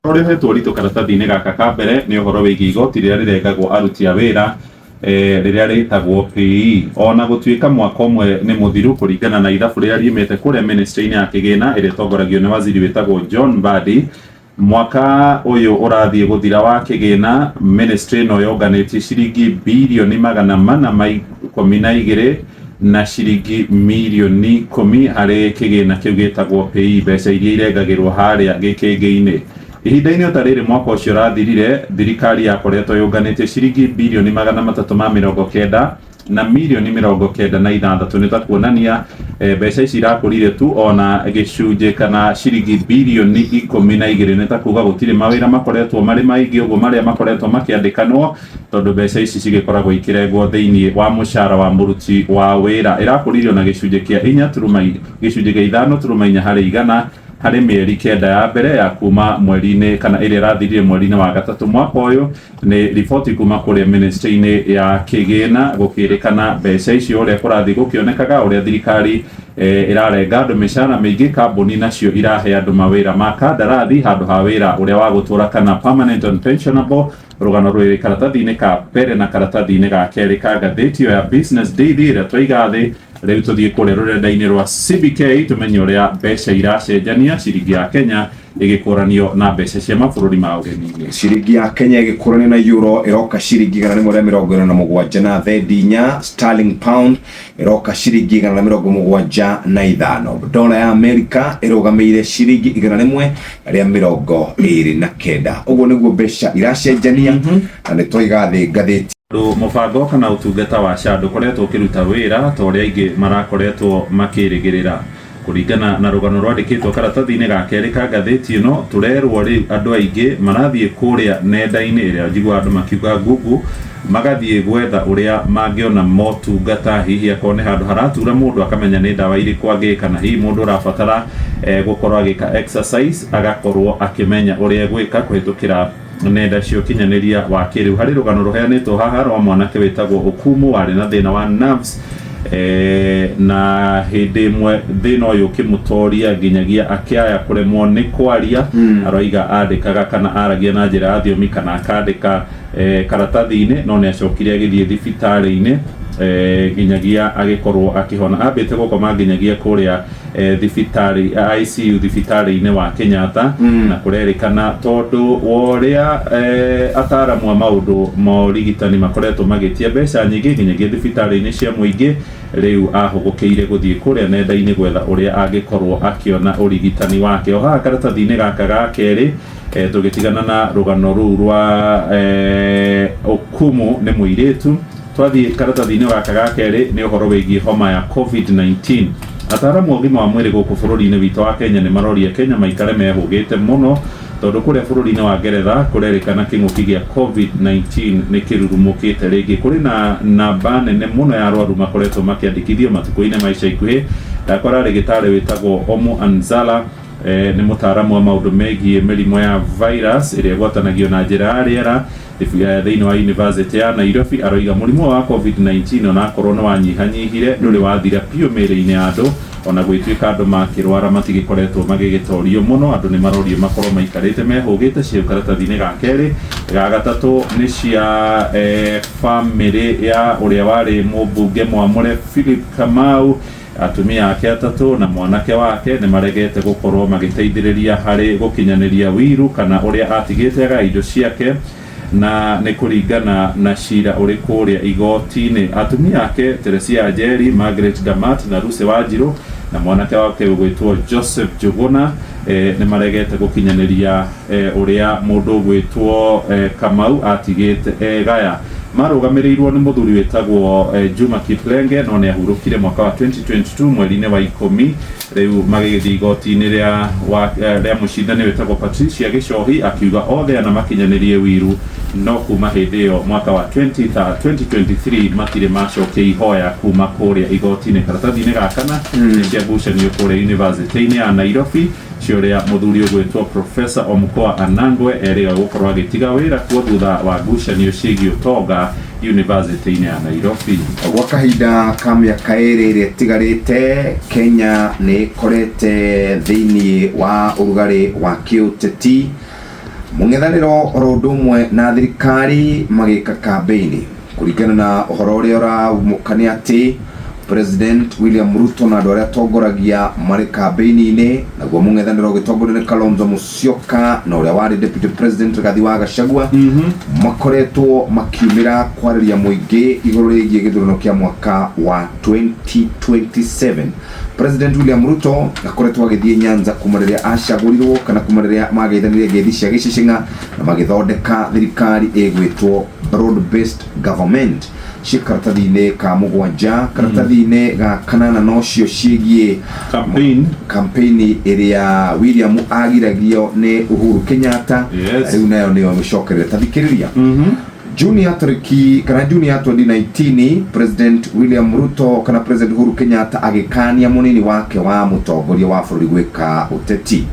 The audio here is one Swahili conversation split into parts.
Ore hetwo rito karatathi-inĩ gaka ka mbere nĩ ũhoro wĩgiĩ igoti rĩrĩa rĩrengagwo aruti a wĩra rĩrĩa rĩtagwo PE. Ona gũtuĩka mwaka ũmwe nĩ mũthiru kũringana na ithabu rĩrĩa riumĩte kũrĩa ministry-inĩ ya kĩgĩna ĩrĩa ĩtongoragio nĩ waziri wĩtagwo John Mbadi, mwaka ũyũ ũrathiĩ gũthira wa kĩgĩna, ministry ĩno yonganĩtie ciringi birioni 412 na ciringi mirioni 10 harĩ kĩgĩna kĩu gĩtagwo PE, mbeca iria irengagĩrwo harĩa gĩkĩngĩ-inĩ. Ihinda-inĩ o ta rĩrĩ mwaka ũcio ũrathirire, thirikari yakoretwo yũnganĩtie ciringi birioni 390 na mirioni 96, nĩ ta kuonania mbeca ici irakũrire tu ona gĩcunjĩ kana ciringi birioni 12, nĩ ta kuga gũtirĩ mawĩra makoretwo marĩ maingĩ ũguo marĩa makoretwo makĩandĩkanwo, tondũ mbeca ici cigĩkoragwo ikĩrengwo thĩinĩ wa mũcara wa mũruti wa wĩra. Ĩrakũririo na gĩcunjĩ kĩa 5.4 harĩ igana harĩ mĩeri 9 ya mbere ya kuma mweri-inĩ kana ĩrĩa ĩrathirire mweri-inĩ wa gatatũ mwaka ũyũ. Nĩ riboti kuma kũrĩa ministry-inĩ ya kĩgĩna gũkĩrĩkana mbeca icio ũrĩa kũrathiĩ gũkĩonekaga, ũrĩa thirikari ĩrarenga andũ mĩcara mĩingĩ, kambuni nacio irahe andũ mawĩra ma kandarathi handũ ha wĩra ũrĩa wa gũtũra kana permanent and pensionable. Rũgano rwĩrĩ karatathi-inĩ ka mbere na karatathi-inĩ ga kerĩ ka ngathĩti ĩyo ya Business Daily ĩrĩa twaiga thĩ. Rĩu tũthiĩ kũrĩa rũrenda-inĩ rwa CBK tumenye ũrĩa mbeca iracenjania, ciringi ya Kenya ĩgĩkũranio na mbeca cia mabũrũri ma ũgeni-inĩ. Ciringi ya Kenya ĩgĩkũranio na euro ĩroka ciringi 147 na thedinya. Sterling pound ĩroka ciringi 175. Dola ya Amerika ĩrũgamĩire ciringi 129. Ũguo nĩguo mbeca iracenjania na nĩ twaiga thĩ ngathĩti. Mũbango kana ũtungata wa SHA ndũkoretwo ũkĩruta wĩra ta ũrĩa aingĩ marakoretwo makĩrĩgĩrĩra. Kũringana na rũgano rwandĩkĩtwo karatathi-inĩ ga kerĩ ka ngathĩti ĩno, tũrerwo rĩu andũ aingĩ marathiĩ kũrĩa nenda-inĩ ĩrĩa njigua andũ makiuga Google, magathiĩ gwetha ũrĩa mangĩona motungata, hihi akorwo nĩ handũ haratura mũndũ akamenya nĩ ndawa irĩkũ angĩka, na hihi mũndũ ũrabatara gũkorwo agĩka exercise agakorwo akĩmenya ũrĩa gwĩka kũhĩtũkĩra nenda cia ũkinyanĩria wa kĩrĩu. Harĩ rũgano rũheanĩtwo haha rwa mwanake wĩtagwo Okumu warĩ na thĩna wa nerves, na hĩndĩ ĩmwe thĩna ũyũ ũkĩmũtoria nginyagia akĩaya kũremwo nĩ kwaria. Aroiga andĩkaga kana aragia na njĩra ya thiomi kana akandĩka karatathi-inĩ, no nĩ acokire agĩthiĩ thibitarĩ-inĩ nginyagia agĩkorwo akĩhona. Ambĩte gũkoma nginyagia kũrĩa thibitarĩ ICU thibitarĩ-inĩ wa Kenyatta, na kũrerĩkana tondũ ũrĩa ataramu a maũndũ ma ũrigitani makoretwo magĩtia mbeca nyingĩ nginyagia thibitarĩ-inĩ cia mũingĩ, rĩu ahũgũkĩire gũthiĩ kũrĩa nenda-inĩ gwetha ũrĩa angĩkorwo akĩona ũrigitani wake. O haha karatathi-inĩ gaka ga kerĩ tũgĩtigana na rũgano rũu rwa Okumu nĩ mũirĩtu, twathiĩ karatathi-inĩ gaka ga kerĩ nĩ ũhoro wĩgiĩ homa ya COVID-19. Ataramu a ũgima wa mwĩrĩ gũkũ bũrũri-inĩ witũ wa Kenya nĩ maroria Kenya maikare mehũgĩte mũno, tondũ kũrĩa bũrũri-inĩ wa Ngeretha kũrerĩkana kĩng'ũki gĩa COVID-19 nĩ kĩrurumũkĩte rĩngĩ. Kũrĩ na namba nene mũno ya arwaru makoretwo makĩandĩkithio matukũ-inĩ ma ica ikuhĩ. Ndakora rĩgĩtarĩ wĩtagwo Omo Anzala, nĩ mũtaramu wa maũndũ megiĩ mĩrimũ ya virus ĩrĩa ĩgwatanagio na njĩra ya rĩera thĩinĩ wa University ya Nairobi. Aroiga mũrimũ wa COVID-19 onakorwo nĩ wanyihanyihire ndũrĩ wathira piũ mĩĩrĩ-inĩ ya andũ, ona gwĩtuĩka andũ makĩrwara matigĩkoretwo magĩgĩtorio mũno. Andũ nĩ marorio makorwo maikarĩte mehũgĩte. Cio karatathi-inĩ ga kerĩ. Ga gatatũ nĩ cia bamĩrĩ ya ũrĩa warĩ mũmbunge mwamũre Philip Kamau. Atumia ake atatũ na mwanake wake nĩ maregete gũkorwo magĩteithĩrĩria harĩ gũkinyanĩria wiru kana ũrĩa atigĩte indo ciake, na nĩ kũringana na cira ũrĩ kũrĩa igoti-inĩ. Atumia ake Teresia Njeri, Margaret Damat na Lucy Wanjiru na mwanake wake ũgwĩtwo Joseph Njuguna nĩ maregete gũkinyanĩria ũrĩa mũndũ ũgwĩtwo Kamau atigĩte gaya. Marũgamĩrĩirwo nĩ mũthuri wĩtagwo Juma Kiplenge, no nĩ ahurũkire mwaka wa 2022 mweri-inĩ wa 10. Rĩu magĩgĩthiĩ igoti-inĩ rĩa mũcindani wĩtagwo Patricia Gĩcohi akiuga othe ana makinyanĩrie wiru, no kuma hĩndĩ ĩyo mwaka wa 2023 matirĩ macokia ihoya kuma kũrĩa igoti-inĩ. Karatathi-inĩ gakana nĩ cia ngucanio kũrĩa University-inĩ ya Nairobi, ciũrĩa mũthuri ũgwĩtwo Professor Omukwa Anangwe erĩga gũkorwo agĩtiga wĩra kuo thutha wa ngucanio ciĩgiĩ ũtonga University-inĩ ya Nairobi. Gwa kahinda ka mĩaka ĩrĩ ĩrĩa ĩtigarĩte, Kenya nĩ ĩkorete thĩinĩ wa ũrugarĩ wa kĩũteti, Mung'ethaniro rodumwe na thirikari magika campaign kurigana na uhoro uria uramukania ati President William Ruto na andu aria atongoragia mari campaign-ini naguo mung'ethaniro ugitongorio ni Kalonzo Musyoka na uria wari Deputy President Rigathi wa Gachagua makoretwo makiumira kwariria muingi iguru rigie githurano kia mwaka wa 2027. President William Ruto akoretwo agithie Nyanza kumariria acagurirwo kana kumariria mageithanirie ngethi cia Gichinga na magithondeka thirikari igwitwo broad based government. Karatathi-inĩ ka mugwanja karatathi-inĩ ga kanana nocio ciĩgie campaign iria William agiragio ni Uhuru Kenyatta riu nayo niyo micokerere tathikiriria Junior tariki kana Junior 2019 President William Ruto kana President Uhuru Kenyatta agikania munini wake wa mutongoria wa bururi gwika uteti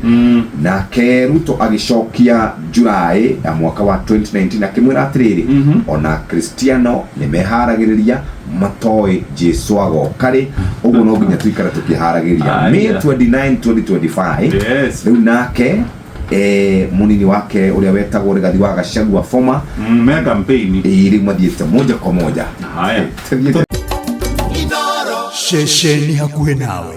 nake Ruto agicokia Julai ya mwaka wa 2019 akimwira atiriri ona Cristiano nimeharagiriria matoi Jesu agokari uguo no nginya tuikara tukiharagiriria May 29 2025 riu nake munini wake uria wetagwo Rigathi wa Gachagua former campaign ili mathiete moja kwa moja. Haya Inooro shesheni hakuhe nawe.